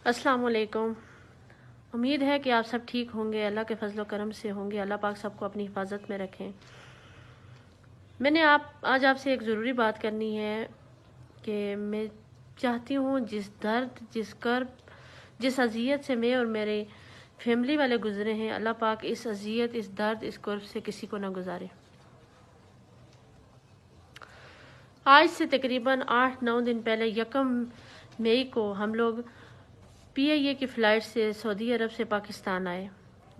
अस्सलाम वालेकुम। उम्मीद है कि आप सब ठीक होंगे, अल्लाह के फजल व करम से होंगे। अल्लाह पाक सबको अपनी हिफाजत में रखें। मैंने आज आपसे एक ज़रूरी बात करनी है कि मैं चाहती हूँ जिस दर्द, जिस कर्ब, जिस अजियत से मैं और मेरे फैमिली वाले गुजरे हैं, अल्लाह पाक इस अजियत, इस दर्द, इस कर्ब से किसी को ना गुजारे। आज से तकरीबन 8-9 दिन पहले 1 मई को हम लोग PIA की फ़्लाइट से सऊदी अरब से पाकिस्तान आए।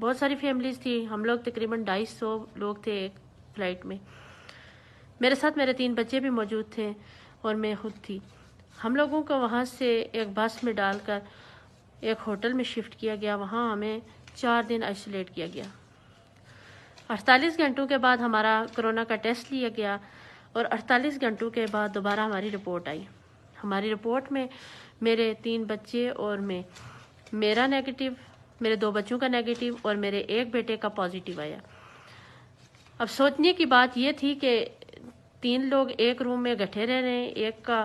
बहुत सारी फैमिलीज़ थी, हम लोग तकरीबन 250 लोग थे एक फ़्लाइट में। मेरे साथ मेरे 3 बच्चे भी मौजूद थे और मैं खुद थी। हम लोगों को वहाँ से एक बस में डालकर एक होटल में शिफ्ट किया गया। वहाँ हमें 4 दिन आइसोलेट किया गया। 48 घंटों के बाद हमारा कोरोना का टेस्ट लिया गया और 48 घंटों के बाद दोबारा हमारी रिपोर्ट आई। हमारी रिपोर्ट में मेरे 3 बच्चे और मेरा नेगेटिव, मेरे 2 बच्चों का नेगेटिव और मेरे एक बेटे का पॉजिटिव आया। अब सोचने की बात यह थी कि 3 लोग एक रूम में इकट्ठे रह रहे हैं, एक का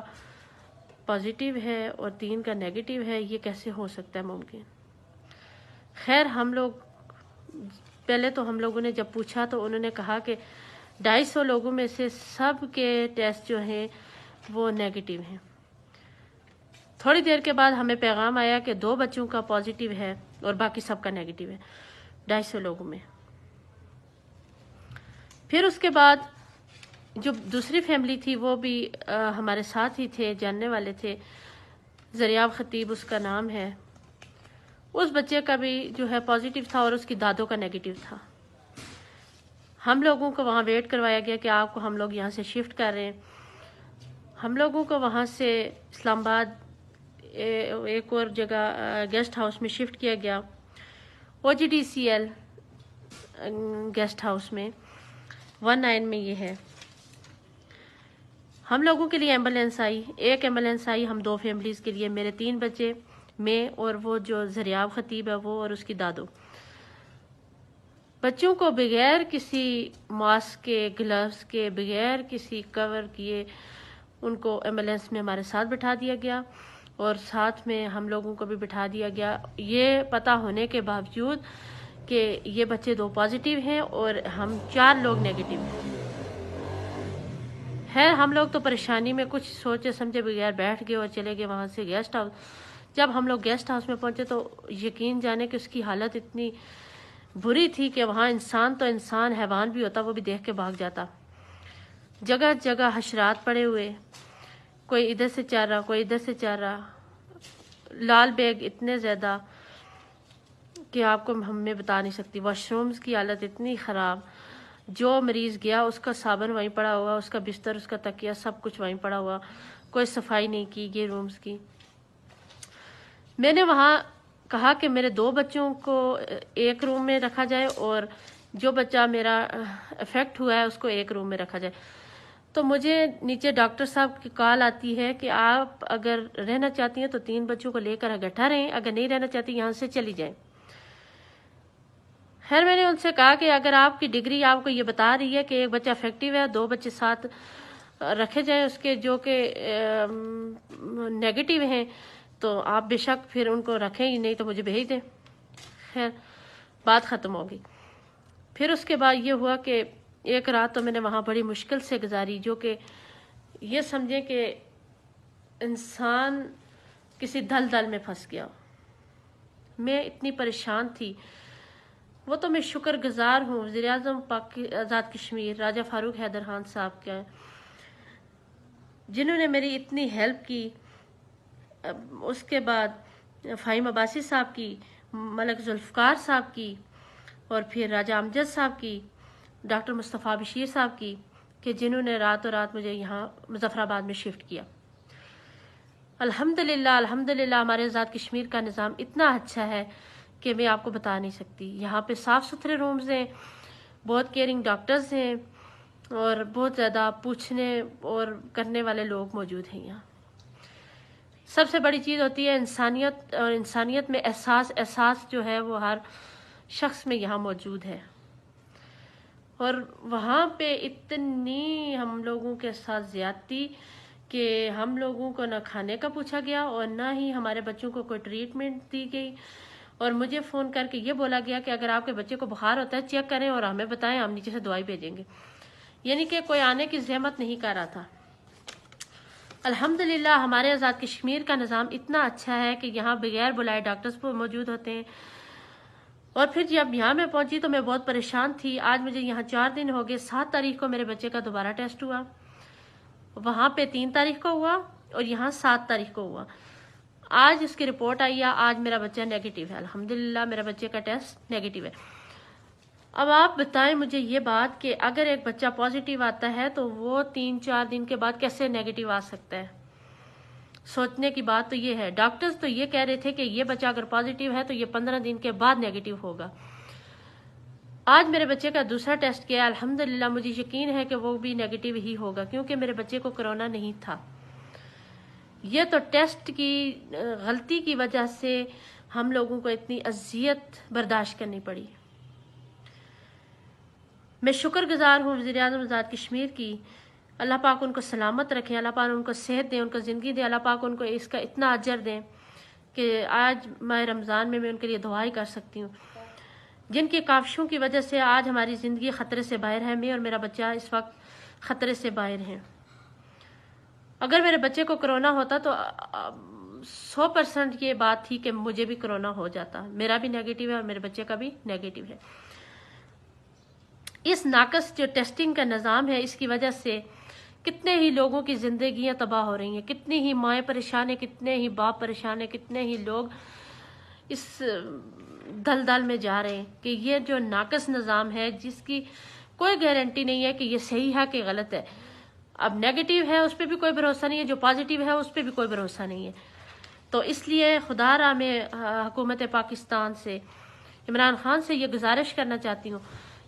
पॉजिटिव है और 3 का नेगेटिव है, ये कैसे हो सकता है मुमकिन। खैर हम लोग पहले तो हम लोगों ने जब पूछा तो उन्होंने कहा कि 250 लोगों में से सब के टेस्ट जो हैं वो नेगेटिव हैं। थोड़ी देर के बाद हमें पैगाम आया कि 2 बच्चों का पॉजिटिव है और बाकी सबका नेगेटिव है 250 लोगों में। फिर उसके बाद जो दूसरी फैमिली थी वो भी हमारे साथ ही थे, जानने वाले थे। ज़रियाब खतीब उसका नाम है। उस बच्चे का भी जो है पॉजिटिव था और उसकी दादों का नेगेटिव था। हम लोगों को वहाँ वेट करवाया गया कि आपको हम लोग यहाँ से शिफ्ट कर रहे हैं। हम लोगों को वहाँ से इस्लामाबाद एक और जगह गेस्ट हाउस में शिफ्ट किया गया, OGDCL गेस्ट हाउस में 19 में ये है। हम लोगों के लिए एम्बुलेंस आई, एक एम्बुलेंस आई हम 2 फैमिलीज़ के लिए, मेरे 3 बच्चे, मैं और वो जो ज़रियाब खतीब है वो और उसकी दादो। बच्चों को बगैर किसी मास्क के, ग्लव्स के, बगैर किसी कवर किए उनको एम्बुलेंस में हमारे साथ बिठा दिया गया और साथ में हम लोगों को भी बिठा दिया गया, ये पता होने के बावजूद कि ये बच्चे 2 पॉजिटिव हैं और हम 4 लोग नेगेटिव हैं। खैर हम लोग तो परेशानी में कुछ सोचे समझे बगैर बैठ गए और चले गए वहाँ से गेस्ट हाउस। जब हम लोग गेस्ट हाउस में पहुँचे तो यकीन जाने कि उसकी हालत इतनी बुरी थी कि वहाँ इंसान तो इंसान, हैवान भी होता वो भी देख के भाग जाता। जगह जगह हशरात पड़े हुए, कोई इधर से चल रहा, कोई इधर से चल रहा, लाल बैग इतने ज़्यादा कि आपको हमें बता नहीं सकती। वॉशरूम्स की हालत इतनी ख़राब, जो मरीज़ गया उसका साबन वहीं पड़ा हुआ, उसका बिस्तर, उसका तकिया, सब कुछ वहीं पड़ा हुआ, कोई सफाई नहीं की गई रूम्स की। मैंने वहाँ कहा कि मेरे 2 बच्चों को एक रूम में रखा जाए और जो बच्चा मेरा अफेक्ट हुआ है उसको एक रूम में रखा जाए। तो मुझे नीचे डॉक्टर साहब की कॉल आती है कि आप अगर रहना चाहती हैं तो 3 बच्चों को लेकर इकट्ठा रहें, अगर नहीं रहना चाहती यहाँ से चली जाएं। खैर मैंने उनसे कहा कि अगर आपकी डिग्री आपको ये बता रही है कि एक बच्चा इफेक्टिव है, 2 बच्चे साथ रखे जाएं उसके जो कि नेगेटिव हैं, तो आप बेशक फिर उनको रखें ही, नहीं तो मुझे भेज दें। खैर बात ख़त्म हो गई। फिर उसके बाद ये हुआ कि एक रात तो मैंने वहाँ बड़ी मुश्किल से गुजारी, जो कि ये समझें कि इंसान किसी दलदल में फंस गया। मैं इतनी परेशान थी। वो तो मैं शुक्रगुजार हूँ वज़ीर-ए-आज़म आज़ाद कश्मीर राजा फारूक हैदर खान साहब के, जिन्होंने मेरी इतनी हेल्प की। उसके बाद फ़हीम अब्बासी साहब की, मलिक जुल्फ़कार साहब की और फिर राजा अमजद साहब की, डॉक्टर मुस्तफ़ा बशीर साहब की, कि जिन्होंने रातों रात मुझे यहाँ मुज़फ़्फ़राबाद में शिफ्ट किया। अल्हम्दुलिल्लाह अल्हम्दुलिल्लाह हमारे आज़ाद कश्मीर का निज़ाम इतना अच्छा है कि मैं आपको बता नहीं सकती। यहाँ पे साफ़ सुथरे रूम्स हैं, बहुत केयरिंग डॉक्टर्स हैं और बहुत ज़्यादा पूछने और करने वाले लोग मौजूद हैं यहाँ। सबसे बड़ी चीज़ होती है इंसानियत, और इंसानियत में एहसास जो है वो हर शख्स में यहाँ मौजूद है। और वहाँ पे इतनी हम लोगों के साथ ज़्यादती کہ ہم لوگوں کو نہ کھانے کا پوچھا گیا اور نہ ہی ہمارے بچوں کو کوئی ٹریٹمنٹ دی گئی، اور مجھے فون کر کے یہ بولا گیا کہ اگر آپ کے بچے کو بخار ہوتا ہے چیک کریں اور ہمیں بتائیں، ہم نیچے سے دوائی بھیجیں گے، یعنی کہ کوئی آنے کی زحمت نہیں کر رہا تھا۔ الحمدللہ ہمارے آزاد کشمیر کا نظام اتنا اچھا ہے کہ یہاں بغیر بلائے ڈاکٹرز موجود ہوتے ہیں۔ اور پھر جب یہاں میں پہنچی تو میں بہت پریشان تھی۔ آج مجھے یہاں 4 دن ہو گئے، 7 تاریخ کو میرے بچے کا دوبارہ ٹیسٹ ہوا، وہاں پہ 3 تاریخ کو ہوا اور یہاں 7 تاریخ کو ہوا۔ آج اس کی رپورٹ آئی ہے، آج میرا بچہ نیگیٹیو ہے، الحمدللہ میرا بچے کا ٹیسٹ نیگیٹیو ہے۔ اب آپ بتائیں مجھے یہ بات کہ اگر ایک بچہ پازیٹیو آتا ہے تو وہ 3-4 دن کے بعد کیسے نیگیٹیو آ سکتا ہے؟ سوچنے کی بات تو یہ ہے۔ ڈاکٹرز تو یہ کہہ رہے تھے کہ یہ بچہ اگر پازیٹیو ہے تو یہ 15 دن کے بعد نیگیٹیو ہوگا۔ آج میرے بچے کا دوسرا ٹیسٹ کیا، الحمدللہ مجھے یقین ہے کہ وہ بھی نیگیٹیو ہی ہوگا، کیونکہ میرے بچے کو کرونا نہیں تھا۔ یہ تو ٹیسٹ کی غلطی کی وجہ سے ہم لوگوں کو اتنی اذیت برداشت کرنی پڑی۔ میں شکر گزار ہوں وزیر اعظم آزاد کشمیر کی، اللہ پاک ان کو سلامت رکھیں، اللہ پاک ان کو صحت دیں، ان کو زندگی دیں، اللہ پاک ان کو اس کا اتنا اجر دیں کہ آج ماہ رمضان میں ان کے لیے دعائیں کر سکتی ہوں، جن کی کاوشوں کی وجہ سے آج ہماری زندگی خطرے سے باہر ہے۔ میں اور میرا بچہ اس وقت خطرے سے باہر ہیں۔ اگر میرے بچے کو کرونا ہوتا تو 100% یہ بات تھی کہ مجھے بھی کرونا ہو جاتا، میرا بھی نیگیٹیو ہے اور میرے بچے کا بھی نیگیٹیو ہے۔ اس ناقص جو ٹیسٹنگ کا نظام ہے، اس کی وجہ سے کتنے ہی لوگوں کی زندگیاں تباہ ہو رہی ہیں، کتنی ہی مائیں پریشان ہیں، کتنے ہی باپ پریشان ہیں، کتنے ہی لوگ اس دلدل میں جا رہے ہیں کہ یہ جو ناقص نظام ہے جس کی کوئی گارنٹی نہیں ہے کہ یہ صحیح ہے کہ غلط ہے۔ اب نیگیٹیو ہے اس پہ بھی کوئی بھروسہ نہیں ہے، جو پازیٹیو ہے اس پہ بھی کوئی بھروسہ نہیں ہے۔ تو اس لیے خدا را میں حکومت پاکستان سے، عمران خان سے یہ گزارش کرنا چاہتی ہوں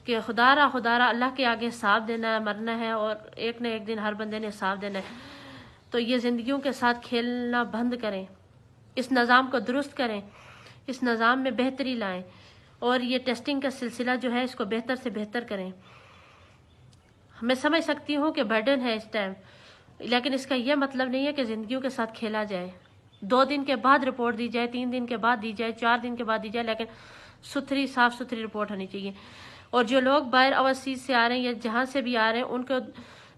کہ خدا را اللہ کے آگے حساب دینا ہے، مرنا ہے، اور ایک نہ ایک دن ہر بندے نے حساب دینا ہے۔ تو یہ زندگیوں کے ساتھ کھیلنا بند کریں، اس نظام کو درست کریں، اس نظام میں بہتری لائیں، اور یہ ٹیسٹنگ کا سلسلہ جو ہے اس کو بہتر سے بہتر کریں۔ میں سمجھ سکتی ہوں کہ برڈن ہے اس ٹائم، لیکن اس کا یہ مطلب نہیں ہے کہ زندگیوں کے ساتھ کھیلا جائے۔ 2 دن کے بعد رپورٹ دی جائے، 3 دن کے بعد دی جائے، 4 دن کے بعد دی جائے، لیکن صاف ستھری رپورٹ ہونی چاہیے۔ اور جو لوگ باہر اوورسیز سے آ رہے ہیں یا جہاں سے بھی آ رہے ہیں، ان کو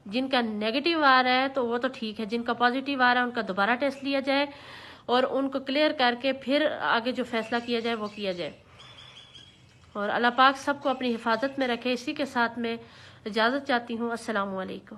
جن کا نیگیٹیو آ رہا ہے تو وہ تو ٹھیک ہے، جن کا پازیٹیو آ رہا ہے ان کا دوبارہ ٹیسٹ لیا جائے اور ان کو کلیئر کر کے پھر آگے جو فیصلہ کیا جائے وہ کیا جائے۔ اور اللہ پاک سب کو اپنی حفاظت میں رکھے۔ اسی کے ساتھ میں اجازت چاہتی ہوں۔ السلام علیکم۔